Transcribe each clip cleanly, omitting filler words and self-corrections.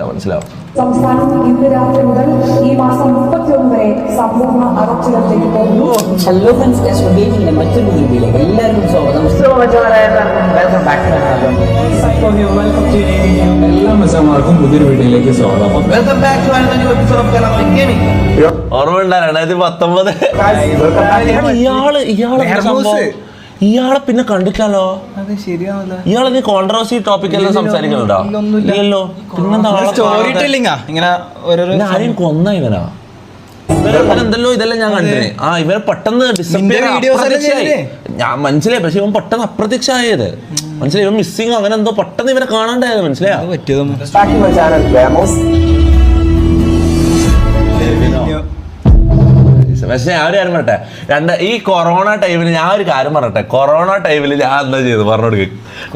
മനസ്സിലാവും. സംസ്ഥാനം ഇന്ന് രാത്രി മുതൽ ഈ മാസം 31 വരെ സമ്പൂർണ്ണ അടച്ചിടത്തേക്ക് പോകുന്നു. ഹലോ ഫ്രണ്ട്സ്, മറ്റൊരു രീതിയിലേക്ക് എല്ലാവർക്കും സ്വാഗതം. എല്ലാ മെസ്സന്മാർക്കും പുതിയൊരു വീഡിയോയിലേക്ക് സ്വാഗതം. ഓർമ്മയുണ്ട 2019 ഇയാളെ പിന്നെ കണ്ടിട്ടാലോ? ഇയാളെ നീ കോൺട്രവേഴ്സി ടോപ്പിക് എല്ലാം സംസാരിക്കുന്നുണ്ടോ? ഇല്ലല്ലോ. പിന്നെന്താ ആരെയും കൊന്ന ഇവനാ? എന്തല്ലോ ഇതെല്ലാം ഞാൻ കണ്ടിരുന്നേ. ഇവരെ പെട്ടെന്ന് ഞാൻ മനസ്സിലായി. പക്ഷെ ഇവൻ പെട്ടെന്ന് അപ്രത്യക്ഷമായത് മനസ്സിലായി. ഇവൻ മിസ്സിങ് അങ്ങനെ എന്തോ പെട്ടെന്ന് ഇവരെ കാണാണ്ടായത് മനസ്സിലായോ? പക്ഷെ ഞാൻ ഒരു കാര്യം പറയട്ടെ, ഈ കൊറോണ ടൈമിൽ ഞാൻ ഒരു കാര്യം പറയട്ടെ. കൊറോണ ടൈമിൽ ഞാൻ എന്താ ചെയ്ത് പറഞ്ഞോടുക്ക്.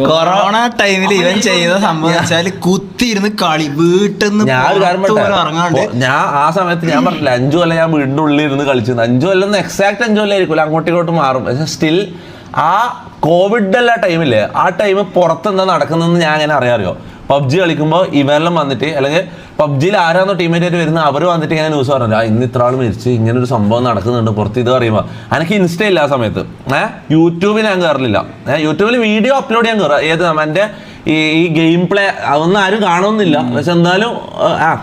കൊറോണ ടൈമിൽ ഇവൻ ചെയ്ത സംഭവിച്ചാല് കുത്തിയിരുന്ന് കളി വീട്ടിൽ ഞാൻ ഒരു കാര്യം പറയട്ടെ. ഞാൻ ആ സമയത്ത് ഞാൻ പറഞ്ഞില്ല 5 കൊല്ലം ഞാൻ വീടിന്റെ ഉള്ളിൽ ഇരുന്ന് കളിച്ചിരുന്നു. 5 കൊല്ലം എക്സാക്ട് 5 കൊല്ലം ആയിരിക്കും, അങ്ങോട്ടും ഇങ്ങോട്ടും മാറും. പക്ഷെ സ്റ്റിൽ ആ കോവിഡ് അല്ല ടൈമില്ലേ, ആ ടൈം പുറത്തെന്താ നടക്കുന്നതെന്ന് ഞാൻ അങ്ങനെ അറിയാറിയോ. പബ്ജി കളിക്കുമ്പോൾ ഇവരെല്ലാം വന്നിട്ട്, അല്ലെങ്കിൽ പബ്ജിയിൽ ആരാന്നോ ടീമേറ്റ് വരുന്നത്, അവർ വന്നിട്ട് ഇങ്ങനെ ന്യൂസ് പറഞ്ഞില്ല, ഇന്ന് ഇത്ര ആൾ മരിച്ച്, ഇങ്ങനെ ഒരു സംഭവം നടക്കുന്നുണ്ട് പുറത്ത്. ഇത് പറയുമ്പോൾ എനിക്ക് ഇൻസ്റ്റ ഇല്ല ആ സമയത്ത്. യൂട്യൂബിൽ ഞാൻ കയറില്ല. യൂട്യൂബിൽ വീഡിയോ അപ്ലോഡ് ചെയ്യാൻ കയറുക. ഏത് എൻ്റെ ഈ ഗെയിം പ്ലേ അതൊന്നും ആരും കാണുന്നില്ല. പക്ഷെ എന്നാലും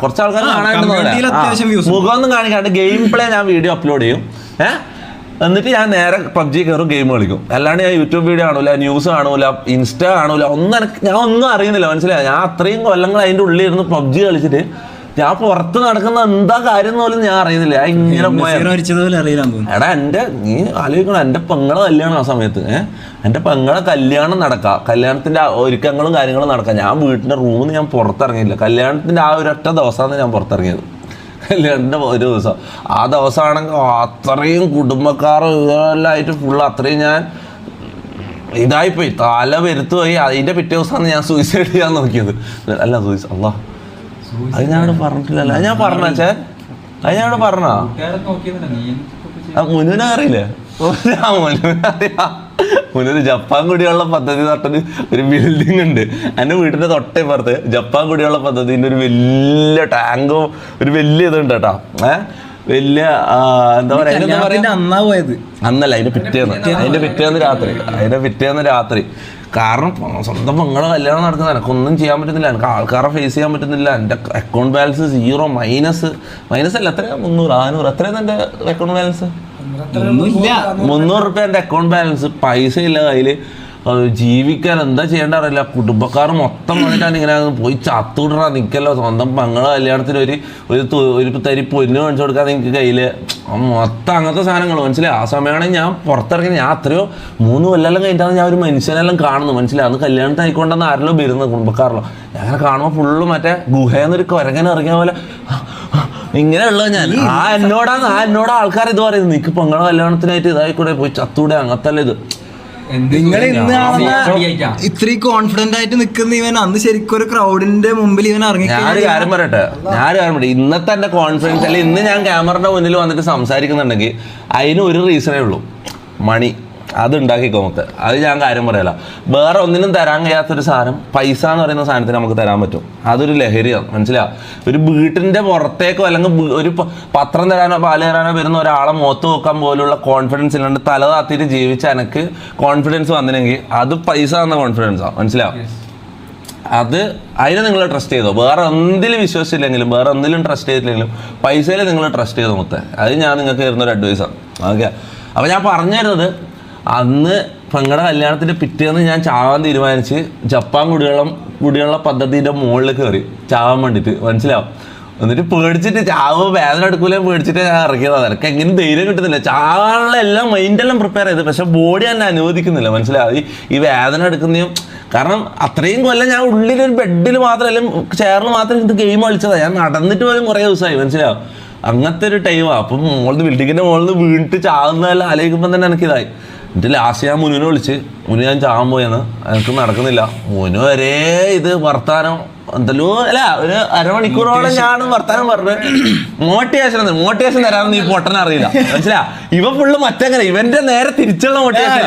കുറച്ച് ആൾക്കാർ കാണാനുണ്ടെന്ന് മുഖമൊന്നും കാണിക്കാണ്ട് ഗെയിം പ്ലേ ഞാൻ വീഡിയോ അപ്ലോഡ് ചെയ്യും. എന്നിട്ട് ഞാൻ നേരെ പബ്ജി കയറും, ഗെയിം കളിക്കും. അല്ലാണ്ട് ഞാൻ യൂട്യൂബ് വീഡിയോ കാണൂല, ന്യൂസ് കാണൂല, ഇൻസ്റ്റ കാണൂല, ഞാൻ ഒന്നും അറിയുന്നില്ല. മനസ്സിലായി? ഞാൻ അത്രയും കൊല്ലങ്ങൾ അതിൻ്റെ ഉള്ളിൽ ഇരുന്ന് പബ്ജി കളിച്ചിട്ട് ഞാൻ പുറത്ത് നടക്കുന്ന എന്താ കാര്യം പോലും ഞാൻ അറിയുന്നില്ല. ഇങ്ങനെ എടാ നീ ആലോചിക്കണം, എൻ്റെ പെങ്ങളെ കല്യാണം ആ സമയത്ത്. എൻ്റെ പെങ്ങളെ കല്യാണം നടക്കാം, കല്യാണത്തിൻ്റെ ഒരുക്കങ്ങളും കാര്യങ്ങളും നടക്കാം. ഞാൻ വീട്ടിൻ്റെ റൂമിൽ നിന്ന് ഞാൻ പുറത്തിറങ്ങിയില്ല. കല്യാണത്തിൻ്റെ ആ ഒരൊറ്റ ദിവസമാണ് ഞാൻ പുറത്തിറങ്ങിയത്. കല്യാണത്തിൻ്റെ ഒരു ദിവസം. ആ ദിവസമാണെങ്കിൽ അത്രയും കുടുംബക്കാർ ഇതെല്ലാമായിട്ട് ഫുള്ള് അത്രയും ഞാൻ ഇതായിപ്പോയി, തല വരുത്തു പോയി. അതിൻ്റെ പിറ്റേ ദിവസമാണ് ഞാൻ സൂയിസൈഡ് ചെയ്യാൻ നോക്കിയത്. അല്ല അല്ലാ അത് ഞാനോട് പറഞ്ഞിട്ടില്ലല്ലോ. അത് ഞാൻ പറഞ്ഞ ചേ അത് ഞാനോട് പറഞ്ഞാ മുനുവിനെ അറിയില്ലേ? മുന്നൊരു ജപ്പാൻ കുടിവെള്ള പദ്ധതി തൊട്ടൊരു ഒരു ബിൽഡിംഗ് ഉണ്ട് എൻ്റെ വീടിൻ്റെ തൊട്ടപ്പുറത്ത്. ജപ്പാൻ കുടിവെള്ള പദ്ധതിൻ്റെ ഒരു വലിയ ടാങ്കും ഒരു വലിയ ഇതുണ്ട് കേട്ടോ. വലിയ എന്താ പറയാ, അന്നല്ല അതിന്റെ പിറ്റേന്ന് രാത്രി. കാരണം സ്വന്തം പെങ്ങളെ കല്യാണം നടക്കുന്ന എനിക്കൊന്നും ചെയ്യാൻ പറ്റുന്നില്ല, എനിക്ക് ആൾക്കാരെ ഫേസ് ചെയ്യാൻ പറ്റുന്നില്ല. എൻ്റെ അക്കൗണ്ട് ബാലൻസ് 0 മൈനസ് അല്ല, എത്രയാ 300 400 എത്രയാണ് എൻ്റെ അക്കൗണ്ട് ബാലൻസ്? 300 റുപ്യ എൻ്റെ അക്കൗണ്ട് ബാലൻസ്. പൈസ ഇല്ല കയ്യിൽ, ജീവിക്കാൻ എന്താ ചെയ്യേണ്ട അറിയില്ല. കുടുംബക്കാർ മൊത്തം വന്നിട്ടാണ് ഇങ്ങനെ പോയി ചത്തുവിടാ നിൽക്കല്ലോ. സ്വന്തം പെങ്ങളെ കല്യാണത്തിന് ഒരു തരി പൊന്നു കാണിച്ചു കൊടുക്കാൻ നിങ്ങൾക്ക് കയ്യിൽ മൊത്തം അങ്ങനത്തെ സാധനങ്ങൾ. മനസ്സിലായി? ആ സമയമാണെങ്കിൽ ഞാൻ പുറത്തിറങ്ങി. ഞാൻ അത്രയോ 3 കൊല്ലം കഴിഞ്ഞിട്ടാണ് ഞാൻ ഒരു മനുഷ്യനെല്ലാം കാണുന്നു. മനസ്സിലായി? അന്ന് കല്യാണത്തിന് ആയിക്കൊണ്ടെന്ന് ആരെല്ലോ വരുന്നത്, കുടുംബക്കാരല്ലോ. ഞാൻ കാണുമ്പോൾ ഫുള്ള് മറ്റേ ഗുഹയെന്നൊരു കുരങ്ങനെ ഇറങ്ങിയ പോലെ ഇങ്ങനെയുള്ളത്. ഞാൻ എന്നോട് ആൾക്കാർ ഇത് പറയുന്നത്, നിനക്ക് പെങ്ങളെ കല്യാണത്തിനായിട്ട് ഇതായിക്കൂടെ, പോയി ചത്തൂടെ, അങ്ങനത്തെ ഇത്. നിങ്ങൾ ഇത്രയും കോൺഫിഡന്റ് ആയിട്ട് നിൽക്കുന്ന ഇവൻ അന്ന് ശരിക്കും ഒരു ക്രൗഡിന്റെ മുമ്പിൽ ഇവൻ ഇറങ്ങി. ഞാനൊരു കാര്യം പറയട്ടെ, ഇന്നത്തെ എന്റെ കോൺഫിഡൻസ് അല്ലെ, ഇന്ന് ഞാൻ ക്യാമറയുടെ മുന്നിൽ വന്നിട്ട് സംസാരിക്കുന്നുണ്ടെങ്കിൽ അതിന് ഒരു റീസണേ ഉള്ളൂ, മണി. അത് ഉണ്ടാക്കിക്കോ മൊത്തം. അത് ഞാൻ കാര്യം പറയല. വേറെ ഒന്നിനും തരാൻ കഴിയാത്തൊരു സാധനം പൈസ എന്ന് പറയുന്ന സാധനത്തിന് നമുക്ക് തരാൻ പറ്റും. അതൊരു ലഹരിയാണ്. മനസ്സിലാവും? ഒരു വീട്ടിൻ്റെ പുറത്തേക്കോ അല്ലെങ്കിൽ ഒരു പത്രം തരാനോ പാല് തരാനോ വരുന്ന ഒരാളെ മുഖത്ത് നോക്കാൻ പോലുള്ള കോൺഫിഡൻസ് ഇല്ലാണ്ട് തല താത്തിയിട്ട് ജീവിച്ച എനിക്ക് കോൺഫിഡൻസ് വന്നില്ലെങ്കിൽ അത് പൈസ എന്ന കോൺഫിഡൻസാണ്. മനസ്സിലാവും? അതിനെ നിങ്ങൾ ട്രസ്റ്റ് ചെയ്തോ. വേറെ എന്തിലും വിശ്വസിച്ചില്ലെങ്കിലും, വേറെ എന്തിലും ട്രസ്റ്റ് ചെയ്തില്ലെങ്കിലും പൈസയിൽ നിങ്ങൾ ട്രസ്റ്റ് ചെയ്തോ മൊത്തം. അത് ഞാൻ നിങ്ങൾക്ക് തരുന്നൊരു അഡ്വൈസാണ്. ഓക്കെ. അപ്പോൾ ഞാൻ പറഞ്ഞു തരുന്നത്, അന്ന് പെങ്ങളുടെ കല്യാണത്തിൻ്റെ പിറ്റേന്ന് ഞാൻ ചാവാൻ തീരുമാനിച്ച് ജപ്പാൻ കുടിവെള്ള പദ്ധതിൻ്റെ മുകളിൽ കയറി ചാവാൻ വേണ്ടിയിട്ട്. മനസ്സിലാവും? എന്നിട്ട് പേടിച്ചിട്ട് ചാവ് വേദന എടുക്കൂലേ പേടിച്ചിട്ട് ഞാൻ ഇറക്കിയതാണ്. എനിക്ക് എങ്ങനെ ധൈര്യം കിട്ടുന്നില്ല. ചാവാനുള്ള എല്ലാം മൈൻഡെല്ലാം പ്രിപ്പയർ ചെയ്ത്, പക്ഷെ ബോഡി എന്നെ അനുവദിക്കുന്നില്ല. മനസ്സിലാവും? ഈ വേദന എടുക്കുന്നതും. കാരണം അത്രയും കൊല്ലം ഞാൻ ഉള്ളിലൊരു ബെഡിൽ മാത്രം അല്ലെങ്കിൽ ചെയറിൽ മാത്രം ഇത് ഗെയിം കളിച്ചതാണ്. ഞാൻ നടന്നിട്ട് പോലും കുറേ ദിവസമായി. മനസ്സിലാവും? അങ്ങനത്തെ ഒരു ടൈമാണ്. അപ്പം ബിൽഡിങ്ങിൻ്റെ മുകളിൽ നിന്ന് വീണിട്ട് ചാവുന്നതെല്ലാം ആലോചിക്കുമ്പോൾ തന്നെ എനിക്കിതായി. എന്നിട്ട് ലാസ്റ്റ് ഞാൻ മുന്നിനെ വിളിച്ച് മുന്നു ഞാൻ ചാവാൻ പോയെന്ന് എനിക്ക് നടക്കുന്നില്ല. മുന്നു വരെ ഇത് വർത്താനം എന്തല്ലോ അല്ല ഒരു അരമണിക്കൂറോളം ഞാൻ വർത്താനം പറഞ്ഞു. മോട്ടിവേഷൻ തരാമെന്ന് നീ പൊട്ടനെ അറിയില്ല, മനസ്സിലാ. ഇവ ഫുള്ള് മറ്റങ്ങനെ ഇവന്റെ നേരെ തിരിച്ചുള്ള മോട്ടിവേഷൻ.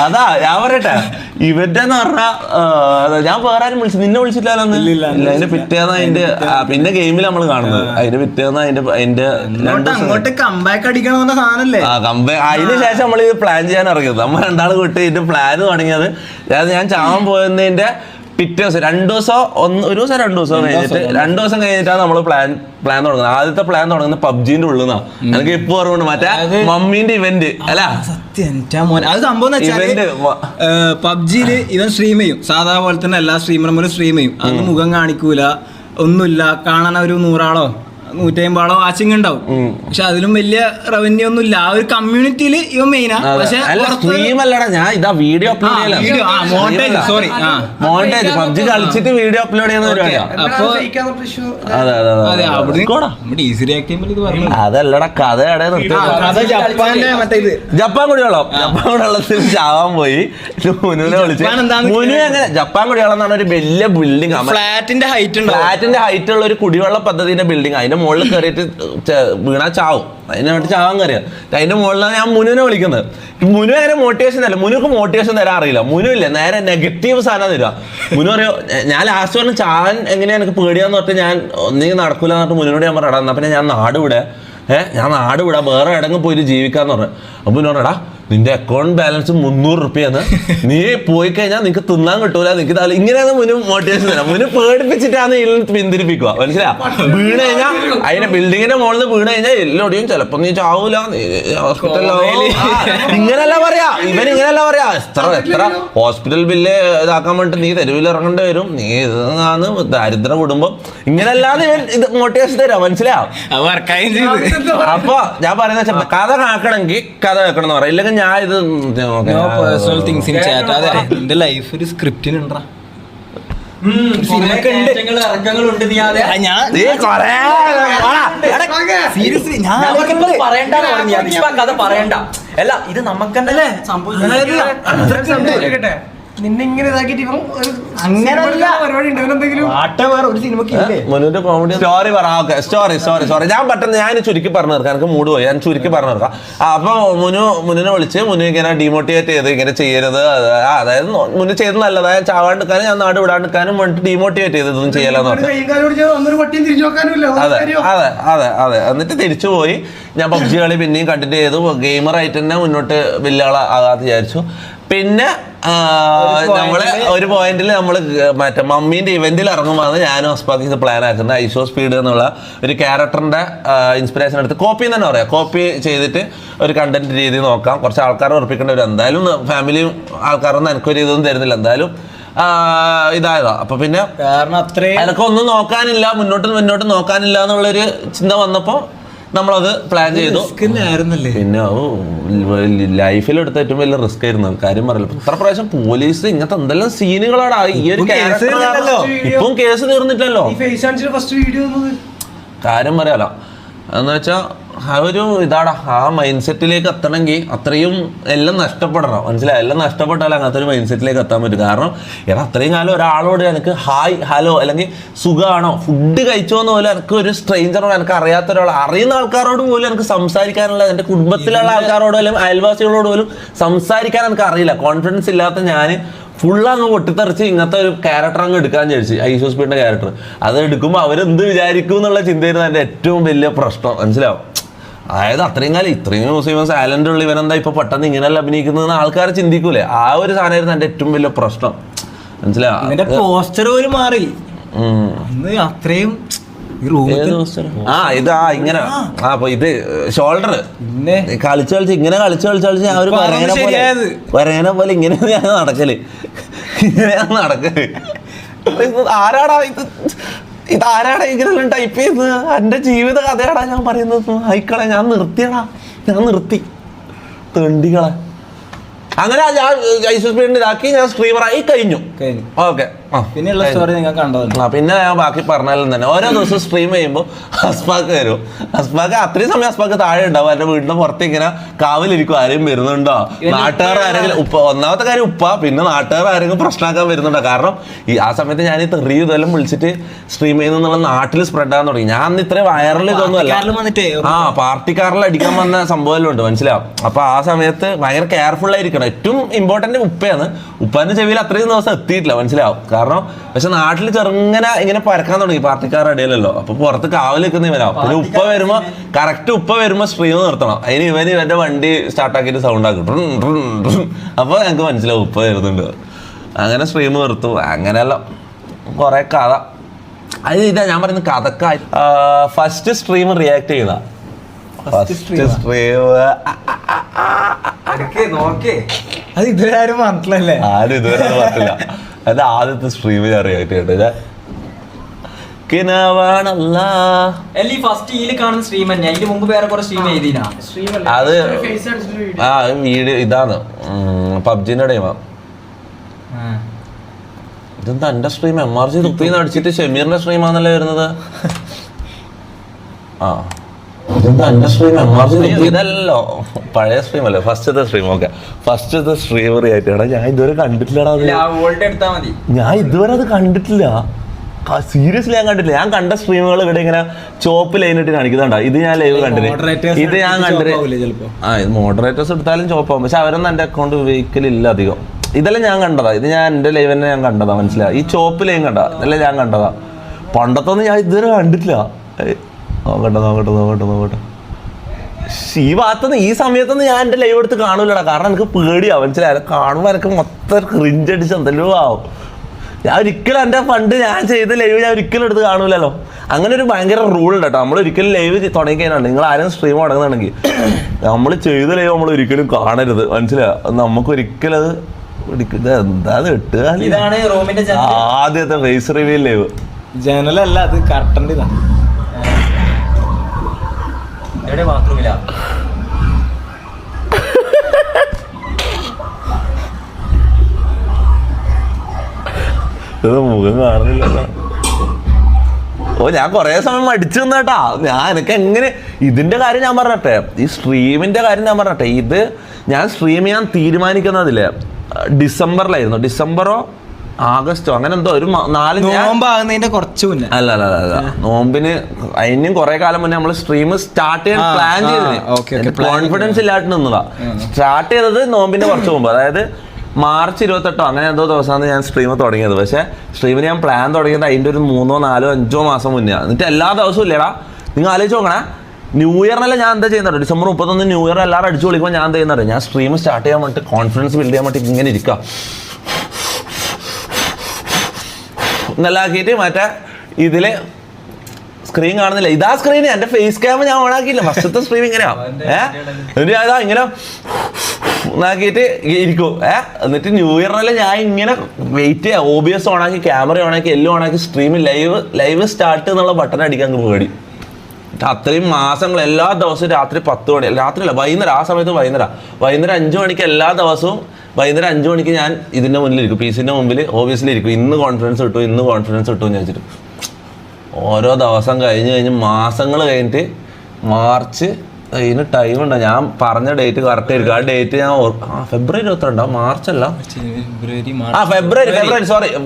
അതാ ഞാൻ പറയട്ടെ, ഇവന്റെ എന്ന് പറഞ്ഞാ ഞാൻ വേറെ ആരും നിന്നെ വിളിച്ചിട്ടില്ലല്ലോ അന്ന്. ഇല്ല, അതിന്റെ പിറ്റേന്ന് അതിന്റെ പിന്നെ ഗെയിമിൽ നമ്മൾ കാണുന്നത് അതിന്റെ പിറ്റേന്ന് അതിന്റെ കമ്പാക്ക് അടിക്കണമെന്ന സാധനല്ലേ. അതിന് ശേഷം നമ്മൾ ഇത് പ്ലാൻ ചെയ്യാൻ ഇറങ്ങിയത്. നമ്മൾ രണ്ടാൾ കൂട്ടി ഇതിന്റെ പ്ലാൻ തുടങ്ങിയത്. അതായത് ഞാൻ ചാവാൻ പോയതിന്റെ പിറ്റേ ദിവസം 2 ദിവസം കഴിഞ്ഞിട്ടാണ് നമ്മൾ പ്ലാൻ തുടങ്ങുന്നത്. ആദ്യത്തെ പ്ലാൻ തുടങ്ങുന്നത് പബ്ജിന്റെ ഉള്ളിൽ നിന്നാണ്. എനിക്ക് ഇപ്പൊ ഓർമ്മ മറ്റേ മമ്മീന്റെ ഇവന്റ് അല്ല സത്യം. അത് സംഭവം പബ്ജിയില് ഇവൻ സ്ട്രീം ചെയ്യും, സാധാ പോലെ തന്നെ എല്ലാ സ്ട്രീമർമാരും സ്ട്രീം ചെയ്യും. അത് മുഖം കാണിക്കൂല, ഒന്നുമില്ല, കാണാൻ ഒരു 100 ആളോ 150 വാച്ചിങ് ഉണ്ടാവും. പക്ഷെ അതിലും വലിയ റവന്യൂ ഒന്നും ഇല്ല. ആ ഒരു കമ്മ്യൂണിറ്റിയില് ഇവൻ മെയിനാ. പക്ഷെ ഞാൻ ഇതാ വീഡിയോ അപ്ലോഡ് പബ്ജി കളിച്ചിട്ട് വീഡിയോ അപ്ലോഡ് ചെയ്യുന്ന പരിപാടിയാ. അതല്ലടാ കഥ ജപ്പാൻ കുടിവെള്ളം. ജപ്പാൻ കുടിവെള്ളത്തിൽ ചാവാൻ പോയി മുനുവിനെ വിളിച്ച്. മുനു എങ്ങനെ ജപ്പാൻ കുടിവെള്ളം എന്നാണ് ഒരു വലിയ ബിൽഡിംഗ്, ഫ്ലാറ്റിന്റെ ഹൈറ്റ് ഉള്ള ഒരു കുടിവെള്ള പദ്ധതിന്റെ ബിൽഡിംഗ്. അതിന്റെ മുകളിൽ കയറിയിട്ട് വീണാ ചാവും. അതിനായിട്ട് ചാവാൻ കയറിയാ. അതിന്റെ മുകളിലാണ് ഞാൻ മുനുവിനെ വിളിക്കുന്നത്. മുനു അങ്ങനെ മോട്ടിവേഷൻ തരാം. മുനുക്ക് മോട്ടിവേഷൻ തരാൻ അറിയില്ല. മുനു ഇല്ല, നേരെ നെഗറ്റീവ് സാധനം തരിക. മുനു പറയോ ഞാൻ ലാസ്റ്റ് പറഞ്ഞ ചാവാൻ എങ്ങനെയാ എനിക്ക് പേടിയാന്ന് പറഞ്ഞിട്ട് ഞാൻ ഒന്നെങ്കിൽ നടക്കൂല എന്നിട്ട് മുനോട് ഞാൻ പറയാം എന്നാ പിന്നെ ഞാൻ നാട് വിടാം, വേറെ എടങ്ങ് പോയിട്ട് ജീവിക്കാന്ന് പറഞ്ഞു. അപ്പൊ മുന്നു പറഞ്ഞടാ നിന്റെ അക്കൗണ്ട് ബാലൻസ് 300 രൂപയാണ്, നീ പോയി കഴിഞ്ഞാൽ നിനക്ക് തിന്നാൻ കിട്ടൂല, നിനക്ക് ഇങ്ങനെയാണ് മുന്നു മോട്ടിവേഷൻ തരാം. മുന്നു പേടിപ്പിച്ചിട്ടാണ് ഇതിൽ പിന്തിരിപ്പിക്കുക, മനസ്സിലാ. വീണ് കഴിഞ്ഞാൽ അതിന്റെ ബിൽഡിങ്ങിന്റെ മുകളിൽ വീണ് കഴിഞ്ഞാൽ എല്ലോടെയും ചിലപ്പോ നീ ചാവൂല, ഹോസ്പിറ്റലിലോ ഇങ്ങനെയല്ല പറയാ. ഇവൻ ഇങ്ങനെയല്ല പറയാ, എത്ര ഹോസ്പിറ്റൽ ബില്ല് ഇതാക്കാൻ വേണ്ടിട്ട് നീ തെരുവിൽ ഇറങ്ങേണ്ടി വരും, നീ ഇതാണ് ദരിദ്ര കുടുംബം, ഇങ്ങനെയല്ലാതെ ഇവൻ ഇത് മോട്ടിവേഷൻ തരാം, മനസ്സിലാ. അപ്പൊ ഞാൻ പറയുന്ന കഥ കേൾക്കണമെങ്കിൽ കഥ കേൾക്കണം എന്ന് പറയാം, ഇല്ലെങ്കിൽ ഞാൻ ഇത് ലൈഫ് ഒരു സ്ക്രിപ്റ്റിനുണ്ടാ പറയണ്ട. അല്ല ഇത് നമുക്കെന്തല്ലേ സംഭവിക്കട്ടെ. നിന്നെ ഇങ്ങനെ ഇതാക്കിട്ട് സ്റ്റോറി പറ. സോറി ഞാൻ പെട്ടെന്ന് ഞാൻ ചുരുക്കി പറഞ്ഞു തീർക്കാം, എനിക്ക് മൂഡ് പോയി, ഞാൻ ചുരുക്കി പറഞ്ഞു തീർക്കാം. അപ്പൊ മുന്നിനെ വിളിച്ച് മുന്നു ഇങ്ങനെ ഡിമോട്ടിവേറ്റ് ചെയ്ത് ഇങ്ങനെ ചെയ്യരുത്, അതായത് മുന്നു ചെയ്ത് നല്ലതായ ചാവാണ്ടിരിക്കാനും ഞാൻ നാട് വിടാണ്ടിരിക്കാനും വേണ്ടിട്ട് ഡിമോട്ടിവേറ്റ് ചെയ്ത് ഇതൊന്നും ചെയ്യലെന്ന് പറഞ്ഞു. അതെ എന്നിട്ട് തിരിച്ചു പോയി. ഞാൻ പബ്ജി കളി പിന്നെയും കണ്ടിന്യൂ ചെയ്തു. ഗെയിമറായിട്ട് തന്നെ മുന്നോട്ട് വലിയ ആളാകാതെ വിചാരിച്ചു. പിന്നെ നമ്മള് ഒരു പോയിന്റിൽ നമ്മൾ മറ്റേ മമ്മീന്റെ ഇവന്റിൽ ഇറങ്ങുമ്പോൾ ഞാനും അസ്പാക്ക് ഇത് പ്ലാൻ ആക്കുന്നത് ഐഷോ സ്പീഡ് എന്നുള്ള ഒരു ക്യാരക്ടറിന്റെ ഇൻസ്പിറേഷൻ എടുത്ത് കോപ്പി തന്നെ പറയാം, കോപ്പി ചെയ്തിട്ട് ഒരു കണ്ടന്റ് രീതി നോക്കാം. കുറച്ച് ആൾക്കാർ ഉറപ്പിക്കേണ്ടി വരും, എന്തായാലും ഫാമിലിയും ആൾക്കാരൊന്നും എനിക്കൊരു ഇതൊന്നും തരുന്നില്ല, എന്തായാലും ഇതായതാ. അപ്പൊ പിന്നെ കാരണം അത്രയും അതൊക്കെ ഒന്നും നോക്കാനില്ല, മുന്നോട്ട് നോക്കാനില്ല എന്നുള്ളൊരു ചിന്ത വന്നപ്പോ നമ്മളത് പ്ലാൻ ചെയ്തു. പിന്നെ ലൈഫിൽ എടുത്ത ഏറ്റവും വലിയ റിസ്ക് ആയിരുന്നു, കാര്യം പറയല്ലോ. ഇത്ര പ്രാവശ്യം പോലീസ് ഇങ്ങനത്തെ എന്തെല്ലാം സീനുകളാണ്. ഈ ഒരു ഇപ്പം കേസ് തീർന്നിട്ടല്ലോ, കാര്യം പറയാലോ. എന്ന് വെച്ചാൽ ആ ഒരു ഇതാടാ, ആ മൈൻഡ് സെറ്റിലേക്ക് എത്തണമെങ്കിൽ അത്രയും എല്ലാം നഷ്ടപ്പെടണം, മനസ്സിലായി. എല്ലാം നഷ്ടപ്പെട്ടാലും അങ്ങനത്തെ ഒരു മൈൻഡ് സെറ്റിലേക്ക് എത്താൻ പറ്റും. കാരണം അത്രയും കാലം ഒരാളോട് എനിക്ക് ഹായ് ഹലോ അല്ലെങ്കിൽ സുഖമാണോ ഫുഡ് കഴിച്ചോന്ന് പോലും എനിക്ക് ഒരു സ്ട്രേഞ്ചറോട്, എനിക്ക് അറിയാത്ത ഒരാൾ, അറിയുന്ന ആൾക്കാരോട് പോലും എനിക്ക് സംസാരിക്കാനുള്ള, എൻ്റെ കുടുംബത്തിലുള്ള ആൾക്കാരോട് പോലും അയൽവാസികളോട് പോലും സംസാരിക്കാൻ എനിക്ക് അറിയില്ല. കോൺഫിഡൻസ് ഇല്ലാത്ത ഞാൻ ഫുള്ളങ്ങ് പൊട്ടിത്തെറിച്ച് ഇങ്ങനത്തെ ഒരു ക്യാരക്ടർ അങ്ങ് എടുക്കാൻ ചോദിച്ചു, ഐഷോ സ്പീഡിന്റെ ക്യാരക്ടർ. അത് എടുക്കുമ്പോൾ അവരെന്ത് വിചാരിക്കും എന്നുള്ള ചിന്തയായിരുന്നു എൻ്റെ ഏറ്റവും വലിയ പ്രശ്നം, മനസ്സിലാവും. അതായത് അത്രയും കാലം ഇത്രയും ഇവൻ സാലന്റ് ഉള്ള ഇവനെന്താ ഇപ്പൊ പെട്ടെന്ന് ഇങ്ങനെയല്ല അഭിനയിക്കുന്നതെന്ന് ആൾക്കാർ ചിന്തിക്കൂലേ. ആ ഒരു സാധനമായിരുന്നു എൻ്റെ ഏറ്റവും വലിയ പ്രശ്നം, മനസ്സിലാവും. പോസ്റ്റർ പോലും മാറി അത്രയും ഇതാ ഇങ്ങനെ അപ്പൊ ഇത് ഷോൾഡർ കളിച്ച് ഇങ്ങനെ കളിച്ച് ഞാൻ ഒരു വരേനെ പോലെ ഇങ്ങനെ ഞാൻ നടക്കല്, ഇങ്ങനെയാണ് നടക്കല്. ആരാടാ ഇതാരാടാ ഇങ്ങനെല്ലാം ടൈപ്പ് ചെയ്ത് എൻ്റെ ജീവിത കഥയാടാ ഞാൻ പറയുന്നത്. ആയിക്കളെ ഞാൻ നിർത്തി തെണ്ടികളെ. അങ്ങനെ ഞാൻ ഐസോ സ്പീഡിന്റെ ഇതാക്കി ഞാൻ സ്ട്രീമറായി കഴിഞ്ഞു. ഓക്കെ പിന്നെയുള്ള സ്റ്റോറി നിങ്ങൾ കണ്ടത്. പിന്നെ ഞാൻ ബാക്കി പറഞ്ഞാലും തന്നെ ഓരോ ദിവസം സ്ട്രീം ചെയ്യുമ്പോൾ അസ്പാക്ക് വരും. അസ്പാക്ക് അത്രയും സമയം അസ്പാക്ക് താഴെ ഉണ്ടാവും. അവരുടെ വീടിന്റെ പുറത്ത് ഇങ്ങനെ കാവലിരിക്കും, ആരെയും വരുന്നുണ്ടോ, നാട്ടുകാർ ആരെങ്കിലും ഒന്നാമത്തെ കാര്യം പിന്നെ നാട്ടുകാർ ആരെങ്കിലും പ്രശ്നമാക്കാൻ വരുന്നുണ്ടോ. കാരണം ആ സമയത്ത് ഞാൻ ഈ തെറി ഇതെല്ലാം വിളിച്ചിട്ട് സ്ട്രീം ചെയ്യുന്നുള്ള നാട്ടിൽ സ്പ്രെഡ് ആകാൻ തുടങ്ങി. ഞാൻ അന്ന് ഇത്രയും വൈറൽ ഇതൊന്നുമല്ല. പാർട്ടിക്കാരിൽ അടിക്കാൻ വന്ന സംഭവം ഉണ്ട്, മനസ്സിലാവും. അപ്പൊ ആ സമയത്ത് ഭയങ്കര കെയർഫുൾ ആയിരിക്കണം. ഏറ്റവും ഇമ്പോർട്ടന്റ് ഉപ്പയാണ്. ഉപ്പാന്റെ ചെവിയിൽ അത്രയും ദിവസം എത്തിയിട്ടില്ല, മനസ്സിലാവും. കാരണം പക്ഷെ നാട്ടിൽ ചെറുങ്ങനെ ഇങ്ങനെ പരക്കാൻ തുടങ്ങി പാർട്ടിക്കാരുടെ ഇടയിലല്ലോ. അപ്പൊ പുറത്ത് കാവൽ നിൽക്കുന്നവരാവും. പിന്നെ ഉപ്പ വരുമ്പോ കറക്റ്റ് ഉപ്പ വരുമ്പോ സ്ട്രീം നിർത്തണം. അതിന് ഇവന്റെ വണ്ടി സ്റ്റാർട്ടാക്കിയിട്ട് സൗണ്ട് ആക്കും. അപ്പൊ ഞങ്ങൾക്ക് മനസ്സിലാവും ഉപ്പ വരുന്നുണ്ട്. അങ്ങനെ സ്ട്രീം നിർത്തും. അങ്ങനെയല്ല കുറെ കഥ. അത് ഇതാ ഞാൻ പറയുന്നത് കഥക്ക. ഫസ്റ്റ് സ്ട്രീം റിയാക്ട് ചെയ്ത അത് ഇതുവരെ ആരും പറഞ്ഞിട്ടില്ലല്ലേ? ആരും ഇതുവരെ പറഞ്ഞില്ല. അത് ആദ്യത്തെ സ്ട്രീം ഞാൻ റിയാക്ട് ചെയ്തിട്ട് അത് വീഡിയോ ഇതാണ് പബ്ജിന്റെ ടൈമാ. ഇതെന്താ എന്റെ സ്ട്രീം MRG തുപ്പിന്ന് അടിച്ചിട്ട് ഷമീറിന്റെ സ്ട്രീമാണല്ലേ വരുന്നത്. ഇതെന്താ എന്റെ സ്ട്രീം MRG ഇതല്ലോ പഴയ സ്ട്രീം അല്ലേ, ഫസ്റ്റത്തെ സ്ട്രീം. ഓക്കെ, ഫസ്റ്റത്തെ സ്ട്രീം റിയാക്ട്. ഞാൻ ഇതുവരെ കണ്ടിട്ടില്ലടാ. ഞാൻ ഇതുവരെ അത് കണ്ടിട്ടില്ല, സീരിയസ്ലി ഞാൻ കണ്ടിട്ടില്ല. ഞാൻ കണ്ട സ്ട്രീമുകൾ ഇവിടെ ഇങ്ങനെ ചോപ്പ് ലൈനിട്ട് കാണിക്കുന്നുണ്ടോ. ഇത് ഞാൻ ലൈവ് കണ്ടില്ല. ഇത് ഞാൻ കണ്ടിട്ട് ഇത് മോഡറേറ്റേഴ്സ് എടുത്താലും ചോപ്പാവും. പക്ഷെ അവരൊന്നും എൻ്റെ അക്കൗണ്ട് ഉപയോഗിക്കലില്ല അധികം. ഇതെല്ലാം ഞാൻ കണ്ടതാ. ഇത് ഞാൻ എൻ്റെ ലൈവ് തന്നെ ഞാൻ കണ്ടതാ, മനസ്സിലായി. ഈ ചോപ്പ് ലൈൻ കണ്ട ഇതെല്ലാം ഞാൻ കണ്ടതാ. പണ്ടത്തൊന്നും ഞാൻ ഇതുവരെ കണ്ടിട്ടില്ല. നോക്കട്ടെ ഈ ഭാഗത്തുനിന്ന് ഈ സമയത്തൊന്നും ഞാൻ എൻ്റെ ലൈവ് എടുത്ത് കാണൂലടാ. കാരണം എനിക്ക് പേടിയാ, മനസ്സിലായി. കാണുമ്പോൾ എനിക്ക് മൊത്തം ക്രിഞ്ച് അടിച്ച് എന്തെല്ലോ ആവും. ഞാൻ ഒരിക്കലും എൻ്റെ ഫണ്ട് ഞാൻ ചെയ്ത ലൈവ് ഞാൻ ഒരിക്കലും എടുത്ത് കാണൂലല്ലോ. അങ്ങനെ ഒരു ഭയങ്കര റൂൾ ഉണ്ട് കേട്ടോ. നമ്മൾ ഒരിക്കലും ലൈവ് തുടങ്ങി കഴിഞ്ഞാൽ നിങ്ങൾ ആരും സ്ട്രീം തുടങ്ങുന്നുണ്ടെങ്കിൽ നമ്മൾ ചെയ്ത ലൈവ് നമ്മൾ ഒരിക്കലും കാണരുത്, മനസ്സിലായോ. നമുക്ക് ഒരിക്കലും അത് എന്താ ഇട്ടുക. ആദ്യത്തെ ഫേസ് റിവീൽ ലൈവ് ജനലല്ല, അത് കറക്റ്റ് ഇതാണ്. ഇത് മുഖം കാണുന്നില്ലല്ലോ. ഞാൻ കൊറേ സമയം മടിച്ചു നിന്നേട്ടാ. എനിക്ക് എങ്ങനെ ഇതിന്റെ കാര്യം ഞാൻ പറഞ്ഞട്ടെ, ഈ സ്ട്രീമിന്റെ കാര്യം ഞാൻ പറഞ്ഞട്ടെ. ഇത് ഞാൻ സ്ട്രീം ചെയ്യാൻ തീരുമാനിക്കുന്നതില്ലേ ഡിസംബറിലായിരുന്നു. ഡിസംബറോ ആഗസ്റ്റോ അങ്ങനെ എന്തോ ഒരു 4 കുറച്ച് മുന്നേ. അല്ല നോമ്പിന് അതിനും കുറെ കാലം മുന്നേ നമ്മൾ സ്ട്രീം സ്റ്റാർട്ട് ചെയ്യാൻ പ്ലാൻ ചെയ്തത്. കോൺഫിഡൻസ് ഇല്ലാട്ട് നിന്നതാ. സ്റ്റാർട്ട് ചെയ്തത് നോമ്പിന്റെ കുറച്ച് മുമ്പ്, അതായത് മാർച്ച് 28 അങ്ങനെ എന്തോ ദിവസമാണ് ഞാൻ സ്ട്രീം തുടങ്ങിയത്. പക്ഷെ സ്ട്രീമിന് ഞാൻ പ്ലാൻ തുടങ്ങിയത് അതിൻ്റെ ഒരു 3, 4, 5 മാസം മുന്നേ. എന്നിട്ട് എല്ലാ ദിവസവും ഇല്ലടാ. നിങ്ങൾ ആലോചിച്ച് നോക്കണേ, ന്യൂ ഇയറിനല്ല ഞാൻ എന്താ ചെയ്യുന്നത്. ഡിസംബർ 31 ന്യൂ ഇയർ എല്ലാവരും അടിച്ചു വിളിക്കുമ്പോൾ ഞാൻ ചെയ്യുന്നത്, ഞാൻ സ്ട്രീം സ്റ്റാർട്ട് ചെയ്യാൻ വേണ്ടിയിട്ട് കോൺഫിഡൻസ് ബിൽഡ് ചെയ്യാൻ വേണ്ടിയിട്ട് ഇങ്ങനെ ഇരിക്കുക നല്ലാക്കിയിട്ട്. മറ്റേ ഇതില് സ്ക്രീൻ കാണുന്നില്ല. ഇതാ സ്ക്രീൻ. എന്റെ ഫേസ് ക്യാമറ ഞാൻ ഓണാക്കിയില്ല. ഫസ്റ്റത്തെ സ്ട്രീം ഇങ്ങനെയാ. എന്നിട്ട് ഞാൻ ഇങ്ങനെ ഓണാക്കിയിട്ട് ഇരിക്കും. എന്നിട്ട് ന്യൂ ഇയറിനെല്ലാം ഞാൻ ഇങ്ങനെ വെയിറ്റ് ചെയ്യാം. OBS ഓണാക്കി, ക്യാമറ ഓണാക്കി, എല്ലാം ഓണാക്കി സ്ട്രീമിൽ ലൈവ് സ്റ്റാർട്ട് എന്നുള്ള ബട്ടൺ അടിക്കാൻ പേടി. അത്രയും മാസങ്ങൾ എല്ലാ ദിവസവും രാത്രി 10 മണി, രാത്രിയല്ല വൈകുന്നേരം, ആ സമയത്ത് വൈകുന്നേരം 5 മണിക്ക് എല്ലാ ദിവസവും വൈകുന്നേരം 5 മണിക്ക് ഞാൻ ഇതിൻ്റെ മുന്നിലിരിക്കും, PC-ൻ്റെ മുമ്പിൽ OBS-ലിരിക്കും. ഇന്ന് കോൺഫിഡൻസ് കിട്ടും എന്ന് വെച്ചിട്ട് ഓരോ ദിവസം കഴിഞ്ഞ് മാസങ്ങൾ കഴിഞ്ഞിട്ട് മാർച്ച് ഇതിന് ടൈം ഉണ്ടോ. ഞാൻ പറഞ്ഞ ഡേറ്റ് കറക്റ്റ് ആയിരിക്കും. ആ ഡേറ്റ് ഞാൻ ഫെബ്രുവരി 22 മാർച്ച് അല്ല, ഫെബ്രുവരി 22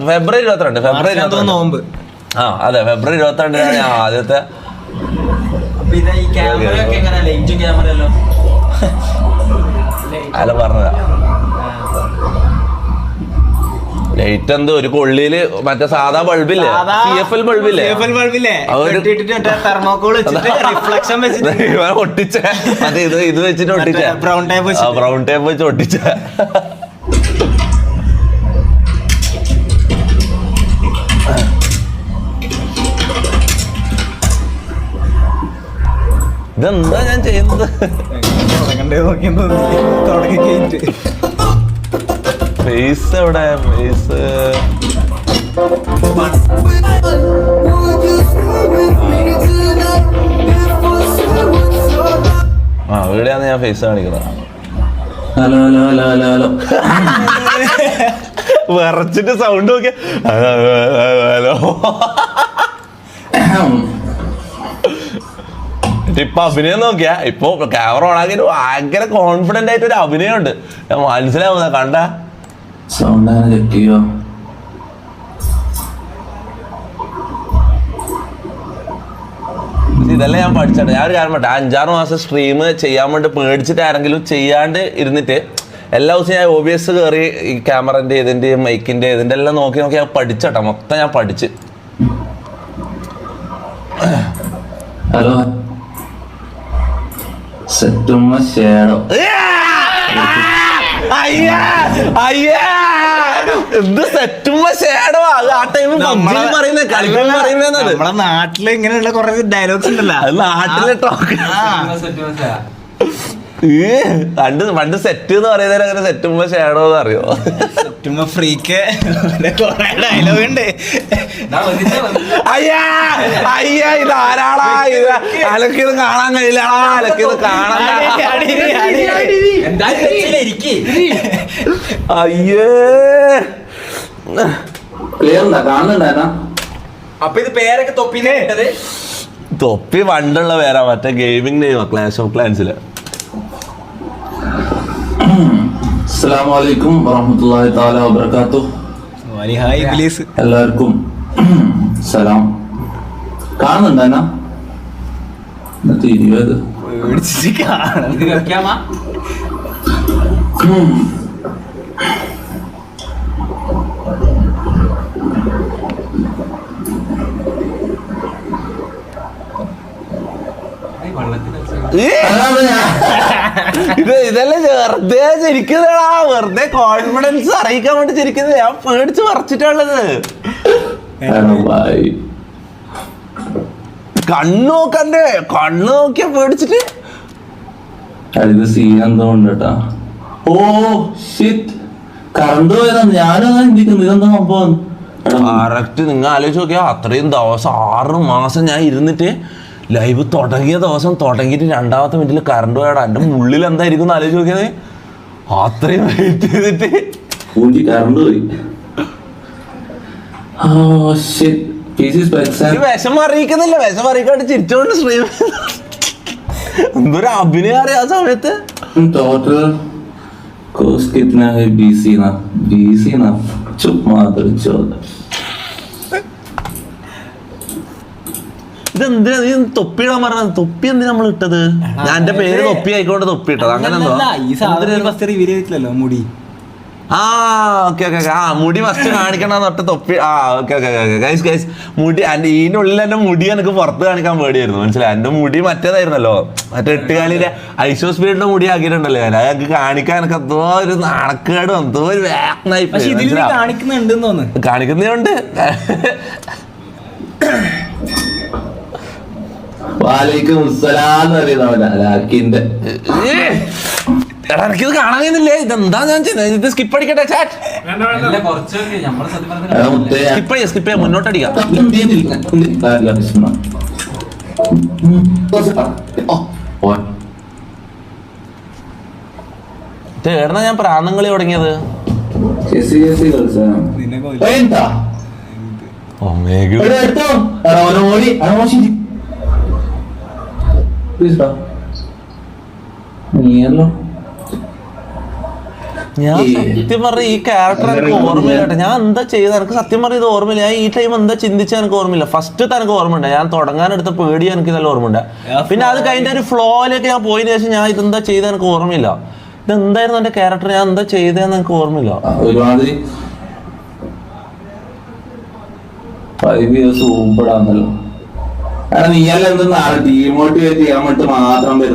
ഫെബ്രുവരി നോമ്പ്. അതെ, ഫെബ്രുവരി 22 ഞാൻ ആദ്യത്തെ അല്ല പറഞ്ഞതാ. ലൈറ്റ് എന്ത് ഒരു കൊള്ളിയില് മറ്റേ സാധാ ബൾബില്ലേ, CFL ബൾബില്ലേ, ഒട്ടിച്ച അത് ഇത് വെച്ചിട്ട് ഒട്ടിച്ച ബ്രൗൺ ടേപ്പ് വെച്ച് ഒട്ടിച്ച. ഇതെന്താ ഞാൻ ചെയ്യുന്നത്? ഫേസ് എവിടെ? ഫേസ് ഇവിടെയാണ് ഞാൻ ഫേസ് കാണിക്കുന്നത്. ഹലോ വിറച്ചിട്ട് സൗണ്ട് നോക്കിയ ഹലോ. ഇപ്പൊ അഭിനയം നോക്കിയാ ഇപ്പൊ ക്യാമറ ഓണാക്കി ഭയങ്കര കോൺഫിഡന്റ് ആയിട്ട് ഒരു അഭിനയമുണ്ട്. ഞാൻ മനസ്സിലാവുന്ന കണ്ട സൗണ്ട് ചെക്ക് ചെയ്യോ? ഇതെല്ലാം ഞാൻ പഠിച്ചാണ്. ഞാൻ ഒരു കാര്യം പറ്റേ 5-6 മാസം സ്ട്രീം ചെയ്യാൻ വേണ്ടി പേടിച്ചിട്ട് ആരെങ്കിലും ചെയ്യാണ്ട് ഇരുന്നിട്ട് എല്ലാ ദിവസവും ഞാൻ OBS കയറി ഈ ക്യാമറന്റെ ഇതിന്റെ മൈക്കിന്റെ ഇതിന്റെ എല്ലാം നോക്കി നോക്കി ഞാൻ പഠിച്ചട്ടാ. മൊത്തം ഞാൻ പഠിച്ച്. ഹലോ സെറ്റുമ്മ ഷേഡോ എന്ത് സെറ്റുമ്പോ ഷേഡോ അത് ആ ടൈമിൽ പറയുന്നത് കളിക്കാൻ പറയുന്നത്. നമ്മളെ നാട്ടില് ഇങ്ങനെയുള്ള കുറെ ഡയലോഗ്സ് ഉണ്ടല്ലോ, അത് നാട്ടിലെ ടോക്ക്. പണ്ട് സെറ്റ് എന്ന് പറയുന്നതിന് അങ്ങനെ സെറ്റുമ്പോ ഷേഡോ എന്ന് അറിയോ? സെറ്റുമ്പോ ഫ്രീക്ക് കുറെ ഡയലോഗ് ഉണ്ട്. അയ്യാ അയ്യാ ഇത് ആരാളാ? ഇത് അലക്കിത് കാണാൻ കഴിയില്ലടാ, അലക്കിത് കാണാൻ. അയ്യേ ക്ലിയർ ഉണ്ടാ കാണുന്നുണ്ടാ? അപ്പൊ ഇത് പേരൊക്കെ തൊപ്പിനെ ഇട്ടത്? തൊപ്പി പണ്ടുള്ള പേരാ, മറ്റേ ഗെയിമിംഗ് നെയ്മ ക്ലാഷ് ഓഫ് ക്ലാൻസില്. അസ്സലാമു അലൈക്കും വറഹ്മത്തുള്ളാഹി തആല വബറകാതുഹു. ഹായ് ഇബ്ലീസ്. എല്ലാവർക്കും സലാം. കാണുന്നുണ്ടാ? തിരിയത് ഇതെല്ലാം വെറുതെ ചിരിക്കുന്നതാ, വെറുതെ കോൺഫിഡൻസ് അറിയിക്കാൻ വേണ്ടി ചിരിക്കുന്നത്. ഞാൻ പേടിച്ച് പറിച്ചിട്ടുള്ളത്. കണ്ണോക്കണ്ടേ, കണ്ണ് നോക്കിയാ പേടിച്ചിട്ട്. ഇത് സീൻ എന്തോ ഉണ്ട് കേട്ടാ. ഓ ഷിറ്റ്, കറണ്ട് പോയതാ. ഞാനും അങ്ങനെ ചിന്തിക്കുന്നു ഇതെന്താ സംഭവം. കറക്റ്റ് നിങ്ങൾ ആലോചിച്ച് നോക്കിയാ അത്രയും ദിവസം 6 മാസം ഞാൻ ഇരുന്നിട്ട് ലൈവ് തുടങ്ങിയ ദിവസം തുടങ്ങിയിട്ട് 2ാമത്തെ മിനിറ്റിൽ കറണ്ട് പോയാടാ. എൻ്റെ ഉള്ളിൽ എന്തായിരിക്കും ആലോചിച്ച് നോക്കിയത്. അത്രയും വെയിറ്റ് ചെയ്തിട്ട് കറണ്ട് പോയി. വിഷമം അറിയിക്കുന്നില്ല, വിഷമം അറിയിക്കാണ്ട് ചിരിച്ചോണ്ട് സ്ട്രീം. എന്തൊരു അഭിനയം അറിയാം ആ സമയത്ത്. टोटल कोर्स कितना है? BC ना चुप माधुर चौदह. ഇതെന്തിനാ നീ തൊപ്പിയിടാൻ പറഞ്ഞത്? തൊപ്പി എന്തിനാ നമ്മൾ ഇട്ടത്? ഞാൻ എന്റെ പേര് തൊപ്പി ആയിക്കോണ്ട് തൊപ്പി ഇട്ടത്. അങ്ങനെ എന്തോ ഈ സാധനം ഫസ്റ്റ് റിവീൽ ചെയ്തിട്ടില്ലല്ലോ മുടി. Okay okay. മുടി ഫസ്റ്റ് കാണിക്കണ തൊട്ട് തൊപ്പി. Okay okay okay. Guys guys മുടി എൻ്റെ ഇതിൻ്റെ ഉള്ളിൽ എൻ്റെ മുടി എനിക്ക് പുറത്ത് കാണിക്കാൻ പേടിയായിരുന്നു. മനസ്സിലായി? എൻ്റെ മുടി മറ്റേതായിരുന്നല്ലോ, മറ്റേ 8 ഐശോ സ്പീഡിന്റെ മുടി ആക്കിയിട്ടുണ്ടല്ലോ ഞാൻ. അതൊക്കെ കാണിക്കാൻ എനിക്ക് എന്തോ ഒരു നാണക്കേടും എന്തോ ഒരു വേഗനായി കാണിക്കുന്നുണ്ടെന്ന് തോന്നുന്നു. കാണിക്കുന്നുണ്ട്. വാലേക്കും അസ്സലാം ലാക്കിന്റെ. എനിക്കിത് കാണാൻ കഴിയുന്നില്ലേ? ഇതെന്താ ഞാൻ ഇത് സ്കിപ്പ് അടിക്കട്ടെ ചാറ്റ്? സ്കിപ്പ് ചെയ്യാം, മുന്നോട്ടടിക്കാം. ഏടന്നാ ഞാൻ പ്രാന്തങ്ങളി തുടങ്ങിയത്? ഞാൻ സത്യം പറഞ്ഞ ഈ ക്യാരക്ടർ എനിക്ക് ഓർമ്മയില്ല. ഞാൻ എന്താ ചെയ്തത് എനിക്ക് സത്യം പറഞ്ഞ ഇത് ഓർമ്മയില്ല. ഞാൻ ഈ ടൈം എന്താ ചിന്തിച്ചാൽ എനിക്ക് ഓർമ്മയില്ല. ഫസ്റ്റ് എനിക്ക് ഓർമ്മയുണ്ട്, ഞാൻ തുടങ്ങാനെടുത്ത പേടി എനിക്ക് നല്ല ഓർമ്മയുണ്ട്. പിന്നെ അത് കഴിഞ്ഞ ഒരു ഫ്ലോയിലേക്ക് ഞാൻ പോയതിനു ശേഷം ഞാൻ ഇതെന്താ ചെയ്തത് എനിക്ക് ഓർമ്മയില്ല. ഇതെന്തായിരുന്നു എന്റെ ക്യാരക്ടർ, ഞാൻ എന്താ ചെയ്തതെന്ന് എനിക്ക് ഓർമ്മയില്ല. ഒരുമാതിരി 5 years ഊമ്പടാന്നല്ലോ.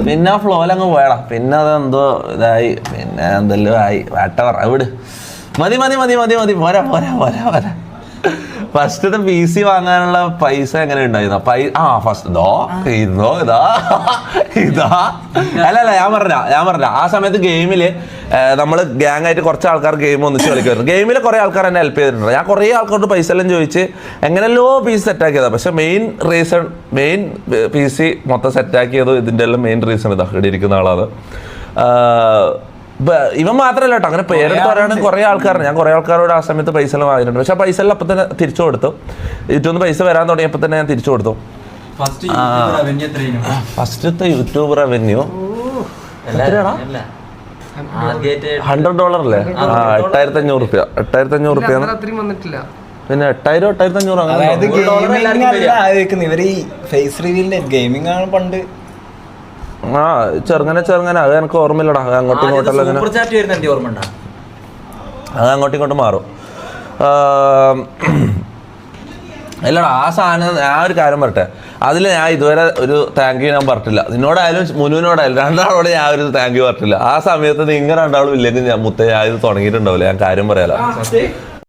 പിന്നെ ആ ഫ്ലോയിലങ്ങ് പോയടാ. പിന്നെ അതെന്തോ ഇതായി, പിന്നെ എന്തെല്ലോ ആയി. വാട്ടവർ വിട്, മതി മതി മതി മതി മതി, പോരാ പോരാ പോരാ പോരാ. ഫസ്റ്റത്തെ PC വാങ്ങാനുള്ള പൈസ എങ്ങനെ ഉണ്ടായിരുന്നു? ഫസ്റ്റ് ഇതാ അല്ലല്ല ഞാൻ പറഞ്ഞ ആ സമയത്ത് ഗെയിമില് നമ്മൾ ഗ്യാങ് ആയിട്ട് കുറച്ച് ആൾക്കാർ ഗെയിം ഒന്നിച്ച് കളിക്കുമായിരുന്നു. ഗെയിമിൽ കുറെ ആൾക്കാർ എന്നെ ഹെൽപ്പ് ചെയ്തിട്ടുണ്ട്. ഞാൻ കുറേ ആൾക്കാരോട് പൈസ എല്ലാം ചോദിച്ച് എങ്ങനെയല്ലോ PC സെറ്റാക്കിയതാണ്. പക്ഷെ മെയിൻ PC മൊത്തം സെറ്റാക്കിയത് ഇതിൻ്റെ എല്ലാം മെയിൻ റീസൺ ഇതാ, ഇവിടെ ഇരിക്കുന്ന ആളാണ്. ഇവൻ മാത്രമല്ല കേട്ടോ, അങ്ങനെ പേരെടുത്ത് പറയുകയാണെങ്കിൽ കുറേ ആൾക്കാരുണ്ട്. ഞാൻ കുറേ ആൾക്കാരോട് ആ സമയത്ത് പൈസ എല്ലാം വാങ്ങിയിട്ടുണ്ട്. പക്ഷെ ആ പൈസ എല്ലാം അപ്പം തന്നെ തിരിച്ചു കൊടുത്തു. യൂട്യൂബിൽ നിന്ന് പൈസ വരാൻ തുടങ്ങിയപ്പോൾ തന്നെ ഞാൻ തിരിച്ചു കൊടുത്തു. ഫസ്റ്റത്തെ യൂട്യൂബ് റവന്യൂ എത്രയാണോ? $100 അല്ലേ? 8,500 റുപ്യ. 8,500 റുപ്യ. അത്രയും വന്നിട്ടില്ല. പിന്നെ 8,000 8,500 അങ്ങനെ. ഇവര് ഈ ഫേസ് റിവീലിന്റെ ഗെയിമിംഗ് ആണ് പണ്ട്. ആ ചെറുങ്ങനെ അത് എനിക്ക് ഓർമ്മയില്ലടാ. അത് അങ്ങോട്ടും ഇങ്ങോട്ടല്ല, അത് അങ്ങോട്ടും ഇങ്ങോട്ടും മാറും. ഇല്ലടാ ആ സാധനം. ഞാൻ ഒരു കാര്യം പറട്ടെ, അതിൽ ഞാൻ ഇതുവരെ ഒരു താങ്ക് യു ഞാൻ പറഞ്ഞിട്ടില്ല. നിന്നോടായാലും മുനുവിനോടായാലും രണ്ടാളോട് ഞാൻ ഒരു താങ്ക് യു പറഞ്ഞിട്ടില്ല. ആ സമയത്ത് നിങ്ങൾ രണ്ടാളും ഇല്ലെങ്കിൽ ഞാൻ മുത്തേ ഞാൻ ഇത് തുടങ്ങിയിട്ടുണ്ടാവില്ല. ഞാൻ കാര്യം പറയാലോ.